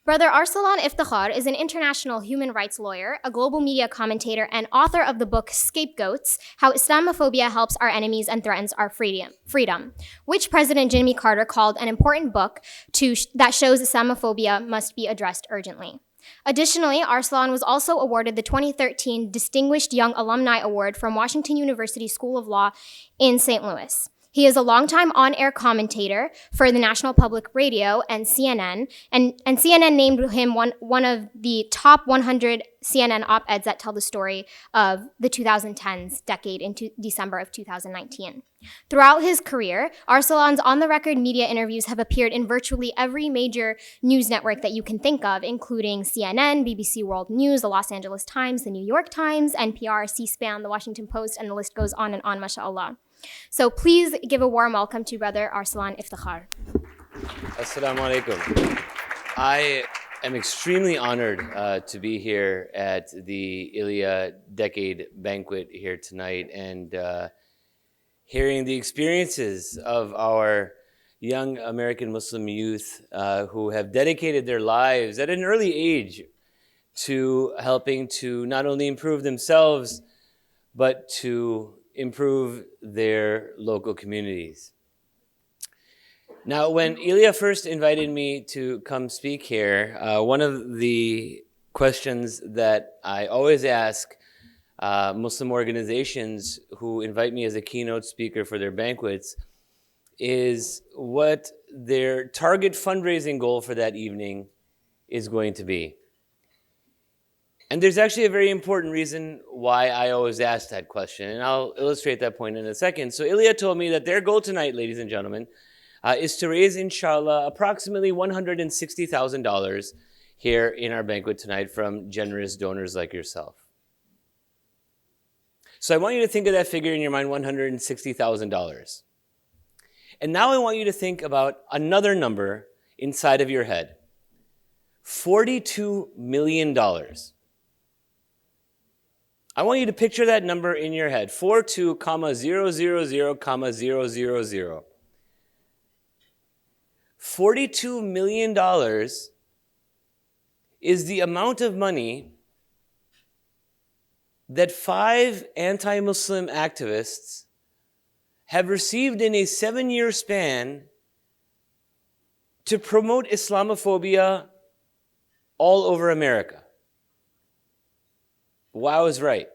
Brother Arsalan Iftikhar is an international human rights lawyer, a global media commentator, and author of the book Scapegoats: How Islamophobia Helps Our Enemies and Threatens Our Freedom, which President Jimmy Carter called an important book that shows Islamophobia must be addressed urgently. Additionally, Arsalan was also awarded the 2013 Distinguished Young Alumni Award from Washington University School of Law in St. Louis. He is a longtime on-air commentator for the National Public Radio and CNN, and CNN named him one of the top 100 CNN op-eds that tell the story of the 2010s decade in December of 2019. Throughout his career, Arsalan's on-the-record media interviews have appeared in virtually every major news network that you can think of, including CNN, BBC World News, the Los Angeles Times, the New York Times, NPR, C-SPAN, the Washington Post, and the list goes on and on, mashallah. So please give a warm welcome to Brother Arsalan Iftikhar. Assalamu alaikum. I am extremely honored to be here at the Ilya Decade Banquet here tonight and hearing the experiences of our young American Muslim youth who have dedicated their lives at an early age to helping to not only improve themselves, but to improve their local communities. Now, when Ilya first invited me to come speak here, one of the questions that I always ask Muslim organizations who invite me as a keynote speaker for their banquets is what their target fundraising goal for that evening is going to be. And there's actually a very important reason why I always ask that question, and I'll illustrate that point in a second. So Ilya told me that their goal tonight, ladies and gentlemen, is to raise, inshallah, approximately $160,000 here in our banquet tonight from generous donors like yourself. So I want you to think of that figure in your mind, $160,000. And now I want you to think about another number inside of your head, $42 million. I want you to picture that number in your head, 42,000,000. $42 million is the amount of money that 5 anti-Muslim activists have received in a 7-year span to promote Islamophobia all over America. Wow is right.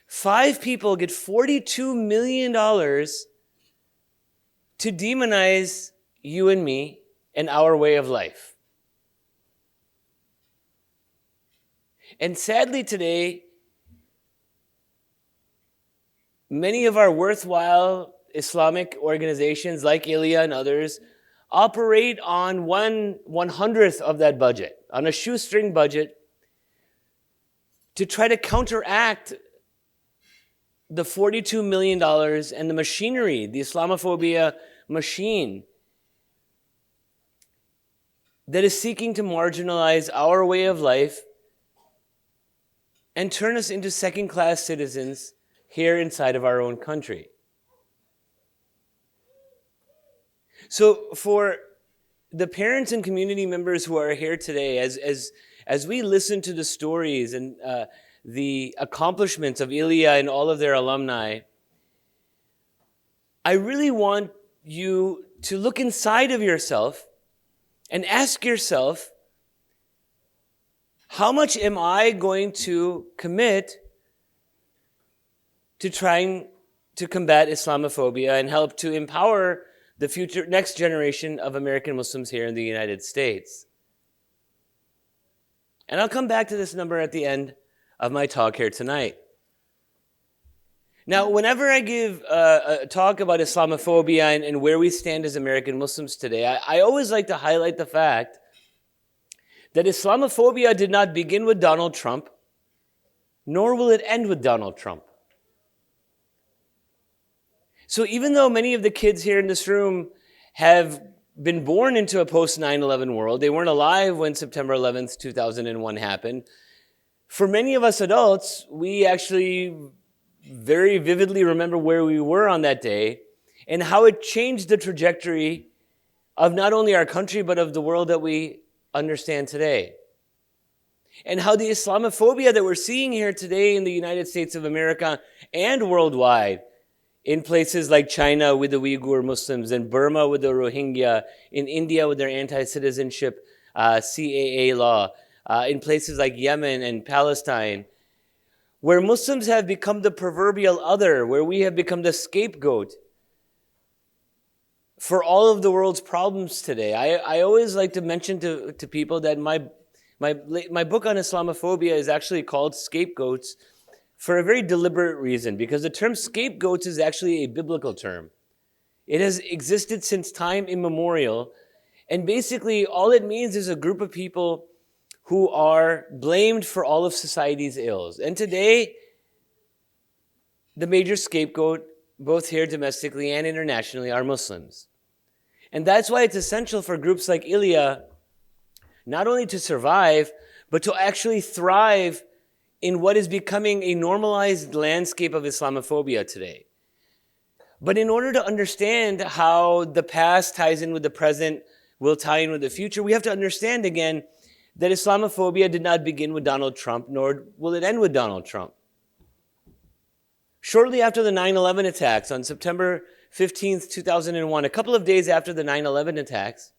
5 people get $42 million to demonize you and me and our way of life. And sadly today, many of our worthwhile Islamic organizations like Ilya and others operate on 1/100th of that budget, on a shoestring budget, to try to counteract the $42 million and the machinery, the Islamophobia machine that is seeking to marginalize our way of life and turn us into second-class citizens here inside of our own country. So for the parents and community members who are here today, as we listen to the stories and the accomplishments of Ilya and all of their alumni, I really want you to look inside of yourself and ask yourself, how much am I going to commit to trying to combat Islamophobia and help to empower the future next generation of American Muslims here in the United States? And I'll come back to this number at the end of my talk here tonight. Now, whenever I give a talk about Islamophobia and where we stand as American Muslims today, I always like to highlight the fact that Islamophobia did not begin with Donald Trump, nor will it end with Donald Trump. So even though many of the kids here in this room have been born into a post-9/11 world, they weren't alive when September 11th, 2001 happened, for many of us adults, we actually very vividly remember where we were on that day and how it changed the trajectory of not only our country, but of the world that we understand today. And how the Islamophobia that we're seeing here today in the United States of America and worldwide, in places like China with the Uyghur Muslims, in Burma with the Rohingya, in India with their anti-citizenship CAA law, in places like Yemen and Palestine, where Muslims have become the proverbial other, where we have become the scapegoat for all of the world's problems today. I always like to mention to people that my book on Islamophobia is actually called Scapegoats for a very deliberate reason, because the term scapegoats is actually a biblical term. It has existed since time immemorial, and basically all it means is a group of people who are blamed for all of society's ills. And today, the major scapegoat, both here domestically and internationally, are Muslims. And that's why it's essential for groups like ILIA not only to survive, but to actually thrive in what is becoming a normalized landscape of Islamophobia today. But in order to understand how the past ties in with the present, will tie in with the future, we have to understand again that Islamophobia did not begin with Donald Trump, nor will it end with Donald Trump. Shortly after the 9/11 attacks on September 15th, 2001, a couple of days after the 9/11 attacks,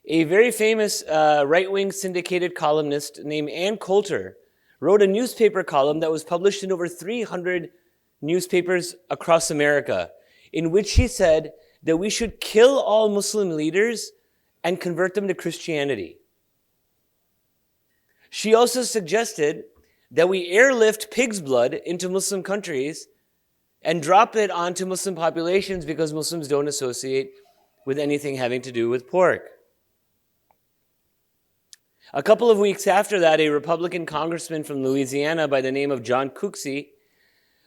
a very famous right-wing syndicated columnist named Ann Coulter wrote a newspaper column that was published in over 300 newspapers across America, in which she said that we should kill all Muslim leaders and convert them to Christianity. She also suggested that we airlift pig's blood into Muslim countries and drop it onto Muslim populations because Muslims don't associate with anything having to do with pork. A couple of weeks after that, a Republican congressman from Louisiana by the name of John Cooksey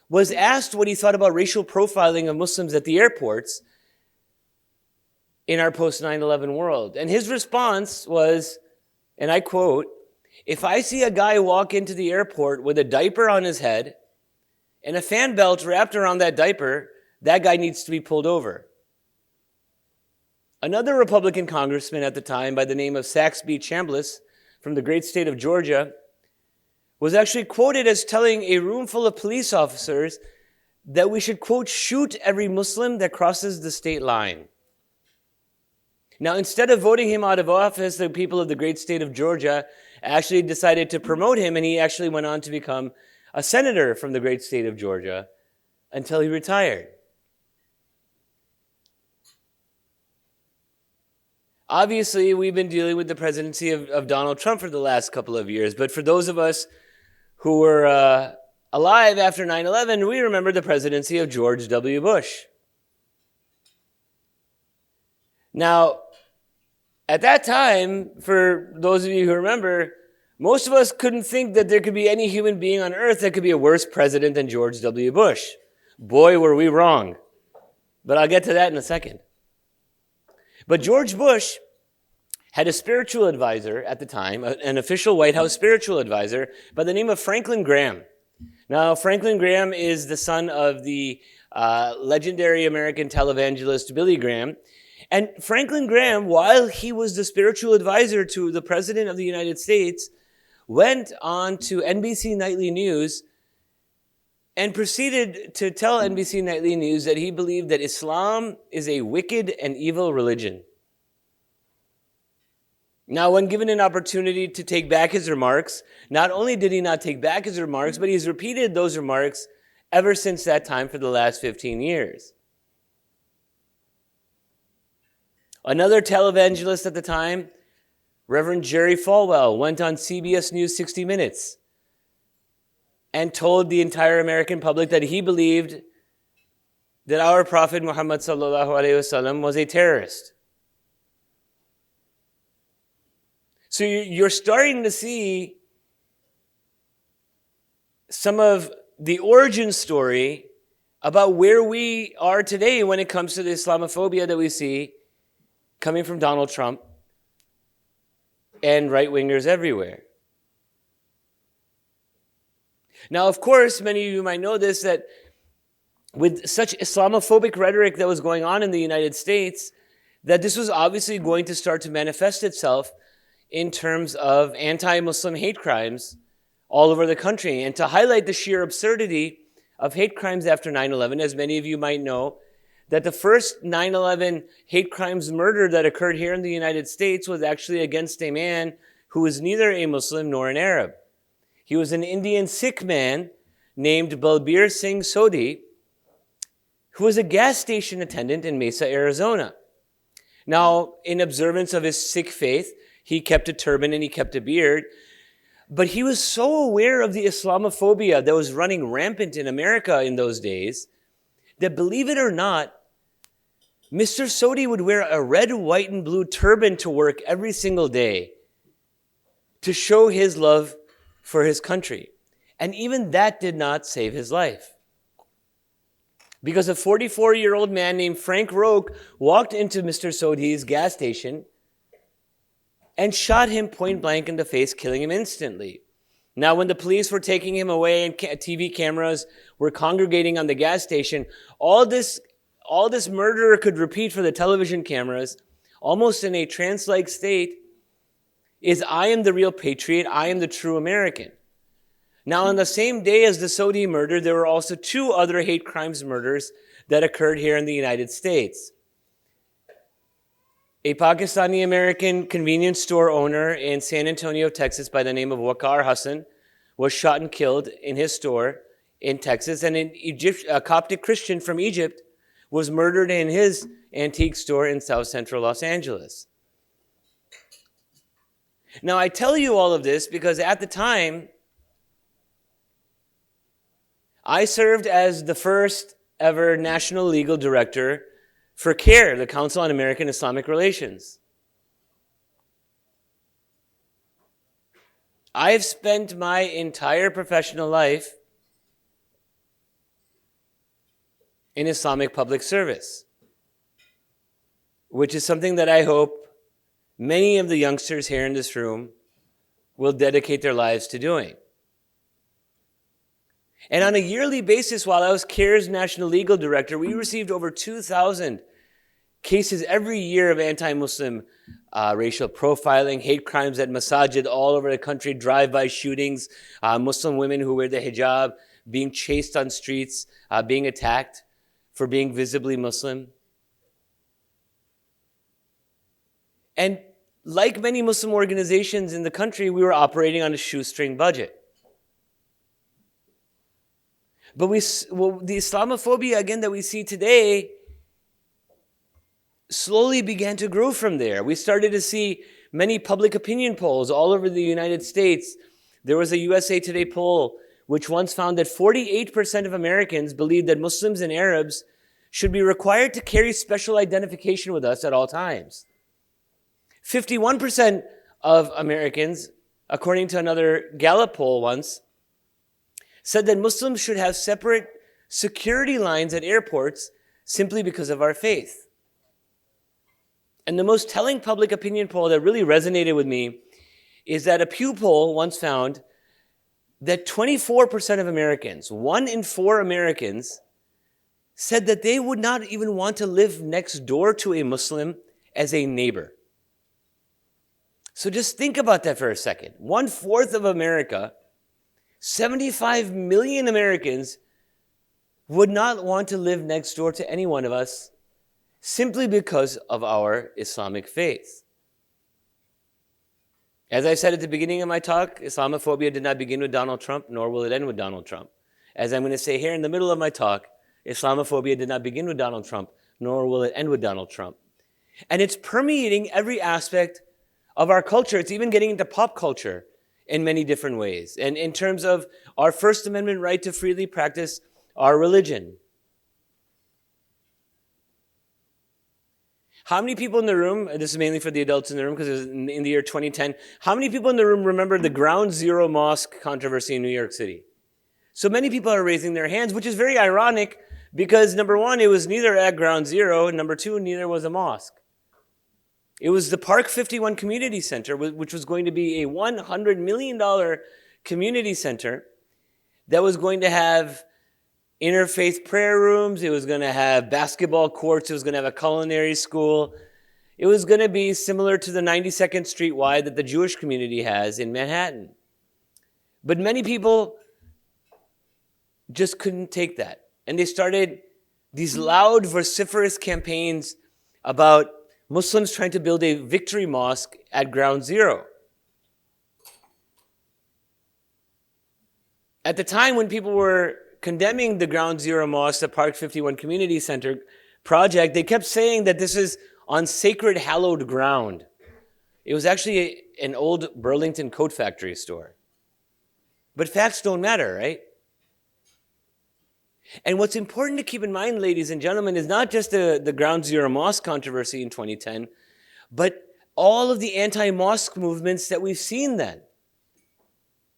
was asked what he thought about racial profiling of Muslims at the airports in our post-9/11 world. And his response was, and I quote, "If I see a guy walk into the airport with a diaper on his head and a fan belt wrapped around that diaper, that guy needs to be pulled over." Another Republican congressman at the time by the name of Saxby Chambliss from the great state of Georgia was actually quoted as telling a room full of police officers that we should, quote, "shoot every Muslim that crosses the state line." Now, instead of voting him out of office, the people of the great state of Georgia actually decided to promote him, and he actually went on to become a senator from the great state of Georgia until he retired. Obviously, we've been dealing with the presidency of Donald Trump for the last couple of years, but for those of us who were alive after 9/11, we remember the presidency of George W. Bush. Now, at that time, for those of you who remember, most of us couldn't think that there could be any human being on earth that could be a worse president than George W. Bush. Boy, were we wrong. But I'll get to that in a second. But George Bush had a spiritual advisor at the time, an official White House spiritual advisor by the name of Franklin Graham. Now, Franklin Graham is the son of the legendary American televangelist Billy Graham. And Franklin Graham, while he was the spiritual advisor to the President of the United States, went on to NBC Nightly News and proceeded to tell NBC Nightly News that he believed that Islam is a wicked and evil religion. Now, when given an opportunity to take back his remarks, not only did he not take back his remarks, but he's repeated those remarks ever since that time for the last 15 years. Another televangelist at the time, Reverend Jerry Falwell, went on CBS News 60 Minutes and told the entire American public that he believed that our Prophet Muhammad sallallahu alaihi wasallam was a terrorist. So you're starting to see some of the origin story about where we are today when it comes to the Islamophobia that we see coming from Donald Trump and right-wingers everywhere. Now, of course, many of you might know this, that with such Islamophobic rhetoric that was going on in the United States, that this was obviously going to start to manifest itself in terms of anti-Muslim hate crimes all over the country. And to highlight the sheer absurdity of hate crimes after 9/11, as many of you might know, that the first 9/11 hate crimes murder that occurred here in the United States was actually against a man who was neither a Muslim nor an Arab. He was an Indian Sikh man named Balbir Singh Sodhi, who was a gas station attendant in Mesa, Arizona. Now, in observance of his Sikh faith, he kept a turban and he kept a beard, but he was so aware of the Islamophobia that was running rampant in America in those days that, believe it or not, Mr. Sodhi would wear a red, white, and blue turban to work every single day to show his love for his country. And even that did not save his life. Because a 44-year-old man named Frank Roque walked into Mr. Sodhi's gas station and shot him point blank in the face, killing him instantly. Now, when the police were taking him away and TV cameras were congregating on the gas station, all this murderer could repeat for the television cameras, almost in a trance-like state, is, "I am the real patriot, I am the true American." Now, on the same day as the Sodhi murder, there were also two other hate crimes murders that occurred here in the United States. A Pakistani-American convenience store owner in San Antonio, Texas, by the name of Waqar Hassan, was shot and killed in his store in Texas, and a Coptic Christian from Egypt was murdered in his antique store in South Central Los Angeles. Now, I tell you all of this because at the time, I served as the first ever national legal director for CAIR, the Council on American Islamic Relations. I've spent my entire professional life in Islamic public service, which is something that I hope many of the youngsters here in this room will dedicate their lives to doing. And on a yearly basis, while I was CAIR's national legal director, we received over 2,000 cases every year of anti-Muslim racial profiling, hate crimes at masajid all over the country, drive-by shootings, Muslim women who wear the hijab being chased on streets, being attacked for being visibly Muslim. And like many Muslim organizations in the country, we were operating on a shoestring budget. But the Islamophobia, again, that we see today slowly began to grow from there. We started to see many public opinion polls all over the United States. There was a USA Today poll which once found that 48% of Americans believed that Muslims and Arabs should be required to carry special identification with us at all times. 51% of Americans, according to another Gallup poll once, said that Muslims should have separate security lines at airports simply because of our faith. And the most telling public opinion poll that really resonated with me is that a Pew poll once found that 24% of Americans, 1 in 4 Americans, said that they would not even want to live next door to a Muslim as a neighbor. So just think about that for a second. 1/4 of America, 75 million Americans, would not want to live next door to any one of us simply because of our Islamic faith. As I said at the beginning of my talk, Islamophobia did not begin with Donald Trump, nor will it end with Donald Trump. As I'm going to say here in the middle of my talk, Islamophobia did not begin with Donald Trump, nor will it end with Donald Trump. And it's permeating every aspect of our culture. It's even getting into pop culture in many different ways. And in terms of our First Amendment right to freely practice our religion. How many people in the room, this is mainly for the adults in the room because it was in the year 2010, how many people in the room remember the Ground Zero Mosque controversy in New York City? So many people are raising their hands, which is very ironic because number one, it was neither at Ground Zero, and number two, neither was a mosque. It was the Park 51 Community Center, which was going to be a $100 million community center that was going to have interfaith prayer rooms. It was going to have basketball courts. It was going to have a culinary school. it was going to be similar to the 92nd Street Y that the Jewish community has in Manhattan. But many people just couldn't take that. And they started these loud, vociferous campaigns about Muslims trying to build a victory mosque at Ground Zero. At the time when people were condemning the Ground Zero Mosque, the Park 51 Community Center project, they kept saying that this is on sacred, hallowed ground. It was actually an old Burlington coat factory store. But facts don't matter, right? And what's important to keep in mind, ladies and gentlemen, is not just the Ground Zero Mosque controversy in 2010, but all of the anti-mosque movements that we've seen then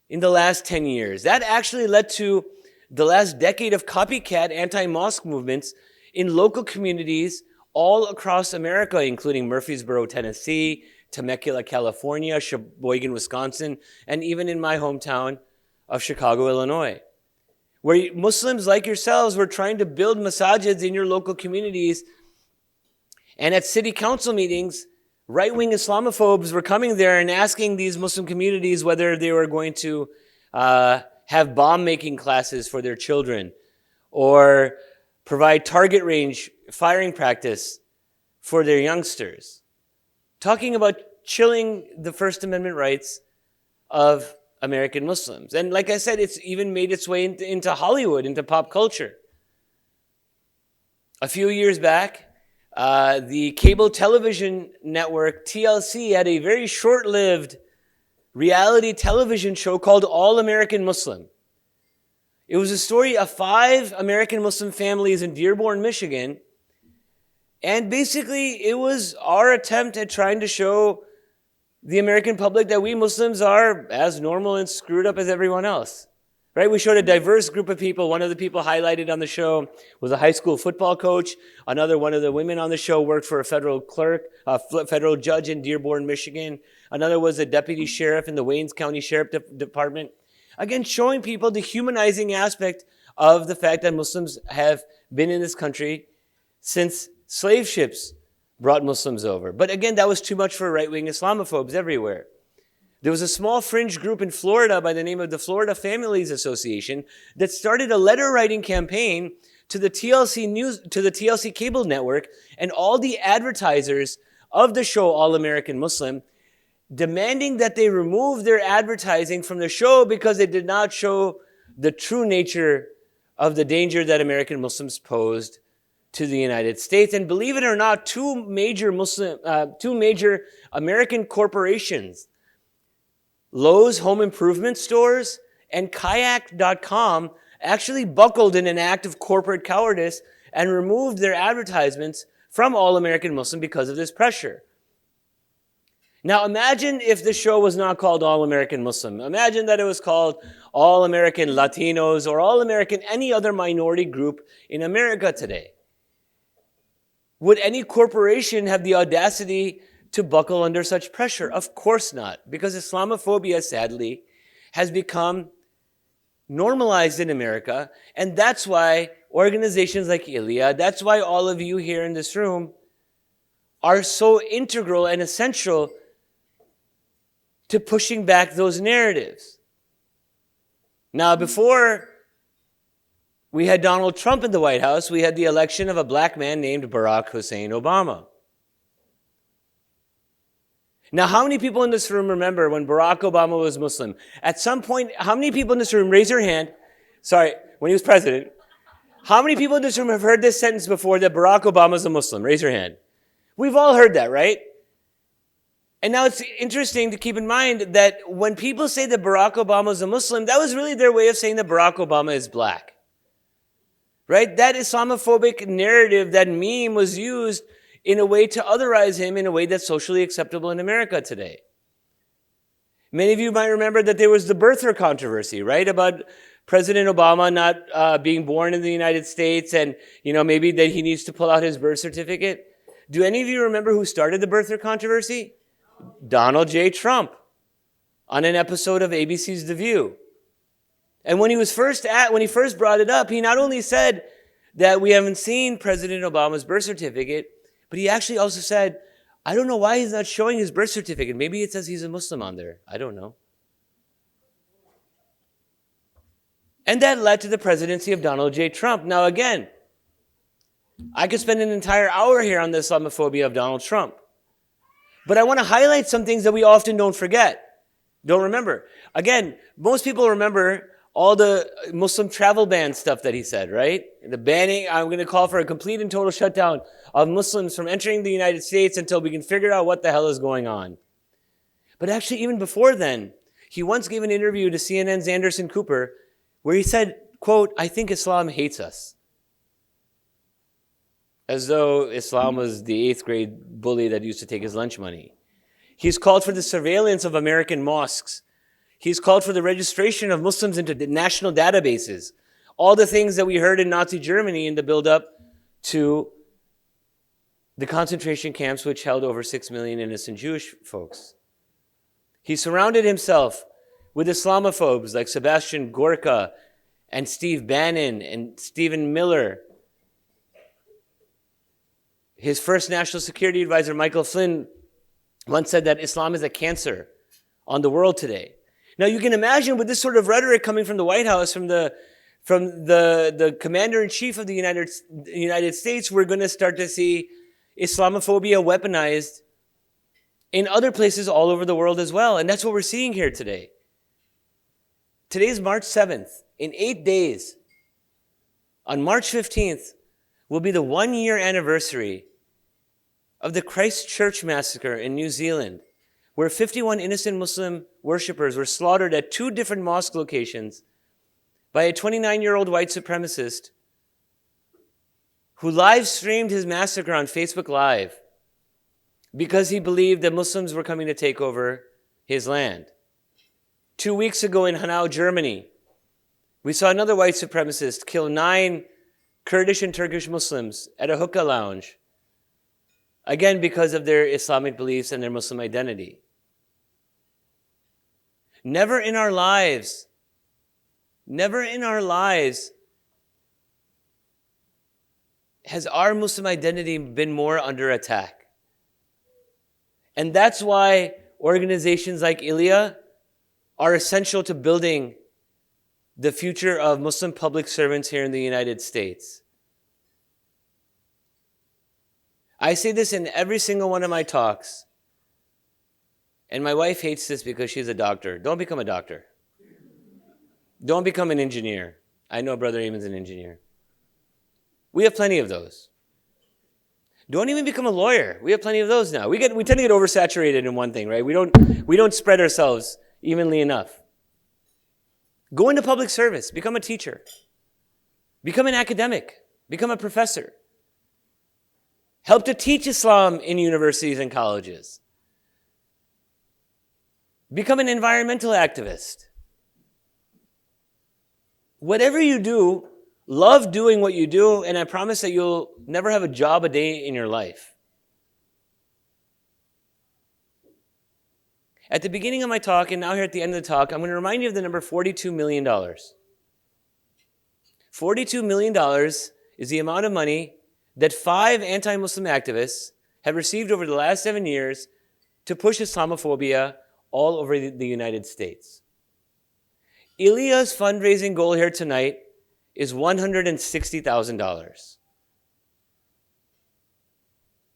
in the last 10 years. That actually led to the last decade of copycat anti-mosque movements in local communities all across America, including Murfreesboro, Tennessee, Temecula, California, Sheboygan, Wisconsin, and even in my hometown of Chicago, Illinois, where Muslims like yourselves were trying to build masajids in your local communities. And at city council meetings, right-wing Islamophobes were coming there and asking these Muslim communities whether they were going to have bomb-making classes for their children or provide target range firing practice for their youngsters. Talking about chilling the First Amendment rights of American Muslims. And like I said, it's even made its way into Hollywood, into pop culture. A few years back, the cable television network TLC had a very short-lived reality television show called All American Muslim. It was a story of 5 American Muslim families in Dearborn, Michigan. And basically, it was our attempt at trying to show the American public that we Muslims are as normal and screwed up as everyone else. Right? We showed a diverse group of people. One of the people highlighted on the show was a high school football coach. One of the women on the show worked for a federal federal judge in Dearborn, Michigan. Another was a deputy sheriff in the Waynes County Sheriff Department. Again, showing people the humanizing aspect of the fact that Muslims have been in this country since slave ships brought Muslims over. But again, that was too much for right-wing Islamophobes everywhere. There was a small fringe group in Florida by the name of the Florida Families Association that started a letter-writing campaign to the TLC cable network and all the advertisers of the show All American Muslim, demanding that they remove their advertising from the show because it did not show the true nature of the danger that American Muslims posed to the United States. And believe it or not, two major American corporations, Lowe's Home Improvement Stores and Kayak.com, actually buckled in an act of corporate cowardice and removed their advertisements from All American Muslim because of this pressure. Now imagine if the show was not called All American Muslim. Imagine that it was called All American Latinos or All American any other minority group in America today. Would any corporation have the audacity to buckle under such pressure? Of course not, because Islamophobia, sadly, has become normalized in America, and that's why organizations like ILIA, that's why all of you here in this room are so integral and essential to pushing back those narratives. Now, before we had Donald Trump in the White House, we had the election of a black man named Barack Hussein Obama. Now, how many people in this room remember when Barack Obama was Muslim? At some point, how many people in this room, raise your hand, when he was president, how many people in this room have heard this sentence before, that Barack Obama is a Muslim? Raise your hand. We've all heard that, right? And now it's interesting to keep in mind that when people say that Barack Obama is a Muslim, that was really their way of saying that Barack Obama is black. Right? That Islamophobic narrative, that meme was used in a way to otherize him in a way that's socially acceptable in America today. Many of you might remember that there was the birther controversy, right? About President Obama not being born in the United States and, maybe that he needs to pull out his birth certificate. Do any of you remember who started the birther controversy? Donald J. Trump on an episode of ABC's The View. And when he first brought it up, he not only said that we haven't seen President Obama's birth certificate, but he actually also said, I don't know why he's not showing his birth certificate. Maybe it says he's a Muslim on there. I don't know. And that led to the presidency of Donald J. Trump. Now again, I could spend an entire hour here on the Islamophobia of Donald Trump. But I want to highlight some things that we often don't forget, don't remember. Again, most people remember all the Muslim travel ban stuff that he said, right? The banning, I'm going to call for a complete and total shutdown of Muslims from entering the United States until we can figure out what the hell is going on. But actually, even before then, he once gave an interview to CNN's Anderson Cooper where he said, quote, "I think Islam hates us." As though Islam was the 8th grade bully that used to take his lunch money. He's called for the surveillance of American mosques. He's called for the registration of Muslims into national databases. All the things that we heard in Nazi Germany in the build-up to the concentration camps which held over 6 million innocent Jewish folks. He surrounded himself with Islamophobes like Sebastian Gorka and Steve Bannon and Stephen Miller. His first national security advisor, Michael Flynn, once said that Islam is a cancer on the world today. Now you can imagine with this sort of rhetoric coming from the White House, from the commander-in-chief of the United States, we're going to start to see Islamophobia weaponized in other places all over the world as well. And that's what we're seeing here today. Today's March 7th. In 8 days, on March 15th, will be the 1-year anniversary of the Christchurch massacre in New Zealand, where 51 innocent Muslim worshippers were slaughtered at 2 different mosque locations by a 29-year-old white supremacist who live-streamed his massacre on Facebook Live because he believed that Muslims were coming to take over his land. 2 weeks ago in Hanau, Germany, we saw another white supremacist kill 9 Kurdish and Turkish Muslims at a hookah lounge, again because of their Islamic beliefs and their Muslim identity. Never in our lives has our Muslim identity been more under attack. And that's why organizations like Ilya are essential to building the future of Muslim public servants here in the United States. I say this in every single one of my talks. And my wife hates this because she's a doctor. Don't become a doctor. Don't become an engineer. I know Brother Eamon's an engineer. We have plenty of those. Don't even become a lawyer. We have plenty of those now. We tend to get oversaturated in one thing, right? We don't spread ourselves evenly enough. Go into public service. Become a teacher. Become an academic. Become a professor. Help to teach Islam in universities and colleges. Become an environmental activist. Whatever you do, love doing what you do, and I promise that you'll never have a job a day in your life. At the beginning of my talk, and now here at the end of the talk, I'm going to remind you of the number $42 million. $42 million is the amount of money that 5 anti-Muslim activists have received over the last 7 years to push Islamophobia all over the United States. Ilya's fundraising goal here tonight is $160,000.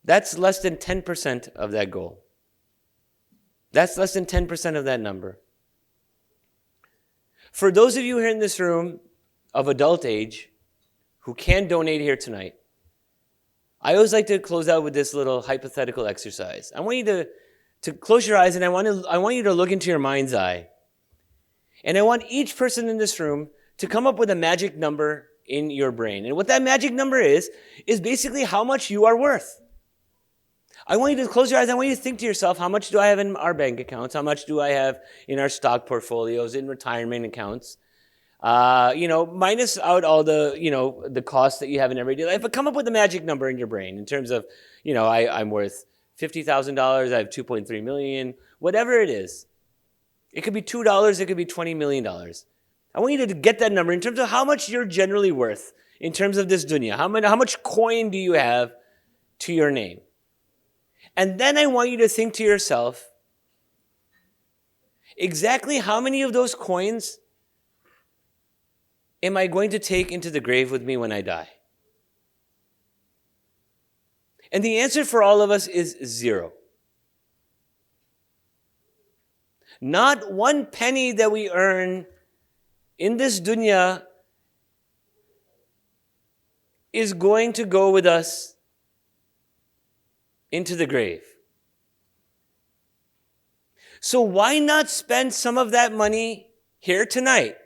That's less than 10% of that goal. That's less than 10% of that number. For those of you here in this room of adult age who can donate here tonight, I always like to close out with this little hypothetical exercise. I want you to close your eyes, and I want you to look into your mind's eye. And I want each person in this room to come up with a magic number in your brain. And what that magic number is basically how much you are worth. I want you to close your eyes. I want you to think to yourself, how much do I have in our bank accounts? How much do I have in our stock portfolios, in retirement accounts? Minus out all the, the costs that you have in everyday life, but come up with a magic number in your brain in terms of, I'm worth $50,000, I have 2.3 million, whatever it is. It could be $2, it could be $20 million. I want you to get that number in terms of how much you're generally worth in terms of this dunya. How much coin do you have to your name? And then I want you to think to yourself, exactly how many of those coins am I going to take into the grave with me when I die? And the answer for all of us is 0. Not one penny that we earn in this dunya is going to go with us into the grave. So why not spend some of that money here tonight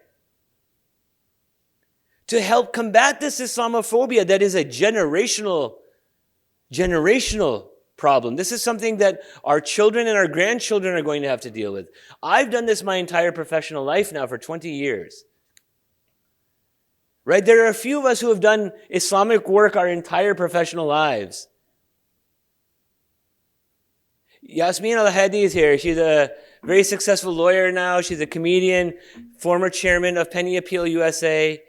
to help combat this Islamophobia that is a generational problem. This is something that our children and our grandchildren are going to have to deal with. I've done this my entire professional life now for 20 years. Right? There are a few of us who have done Islamic work our entire professional lives. Yasmin Al-Hadi is here. She's a very successful lawyer now. She's a comedian, former chairman of Penny Appeal USA.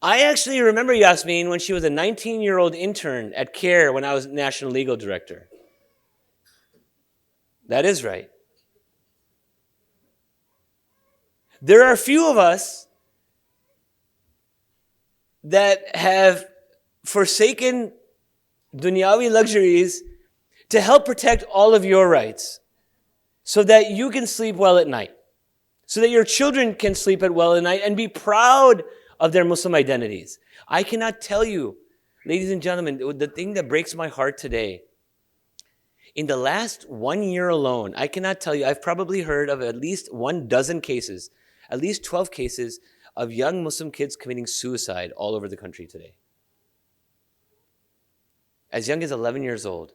I actually remember Yasmin when she was a 19-year-old intern at CARE when I was National Legal Director. That is right. There are a few of us that have forsaken dunyawi luxuries to help protect all of your rights so that you can sleep well at night, so that your children can sleep well at night and be proud of their Muslim identities. I cannot tell you, ladies and gentlemen, the thing that breaks my heart today, in the last 1 year alone, I cannot tell you, I've probably heard of at least 12 cases, at least 12 cases of young Muslim kids committing suicide all over the country today. As young as 11 years old,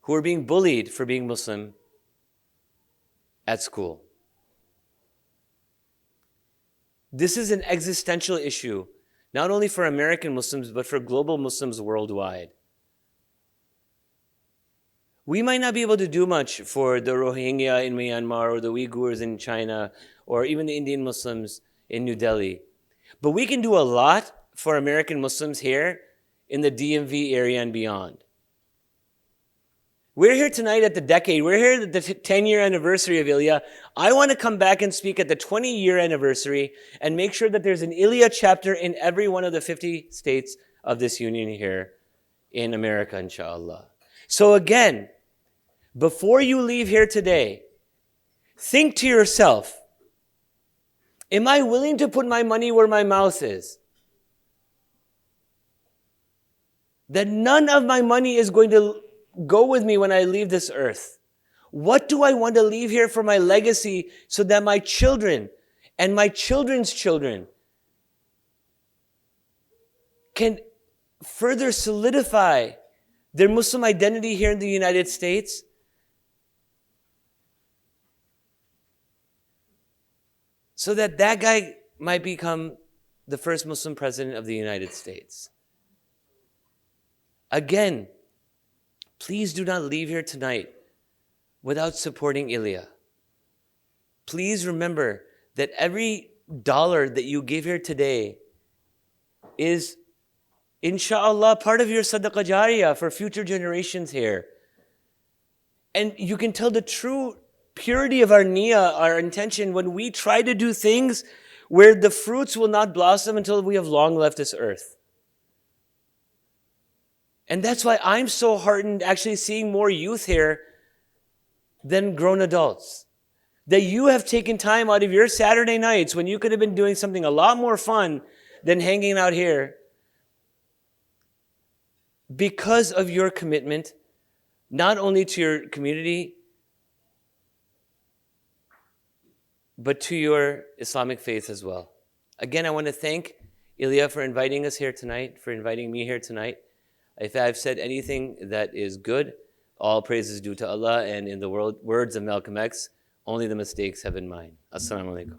who are being bullied for being Muslim at school. This is an existential issue, not only for American Muslims, but for global Muslims worldwide. We might not be able to do much for the Rohingya in Myanmar or the Uyghurs in China or even the Indian Muslims in New Delhi. But we can do a lot for American Muslims here in the DMV area and beyond. We're here tonight at the decade. We're here at the 10-year anniversary of Ilya. I want to come back and speak at the 20-year anniversary and make sure that there's an Ilya chapter in every one of the 50 states of this union here in America, inshallah. So again, before you leave here today, think to yourself, am I willing to put my money where my mouth is? That none of my money is going to go with me when I leave this earth. What do I want to leave here for my legacy so that my children and my children's children can further solidify their Muslim identity here in the United States? So that that guy might become the first Muslim president of the United States. Again, please do not leave here tonight without supporting Ilya. Please remember that every dollar that you give here today is, inshallah, part of your sadaqah jariyah for future generations here. And you can tell the true purity of our niyyah, our intention, when we try to do things where the fruits will not blossom until we have long left this earth. And that's why I'm so heartened actually seeing more youth here than grown adults. That you have taken time out of your Saturday nights when you could have been doing something a lot more fun than hanging out here because of your commitment, not only to your community, but to your Islamic faith as well. Again, I want to thank Ilya for inviting us here tonight, for inviting me here tonight. If I've said anything that is good, all praise is due to Allah, and in the words of Malcolm X, only the mistakes have been mine. Assalamu alaikum.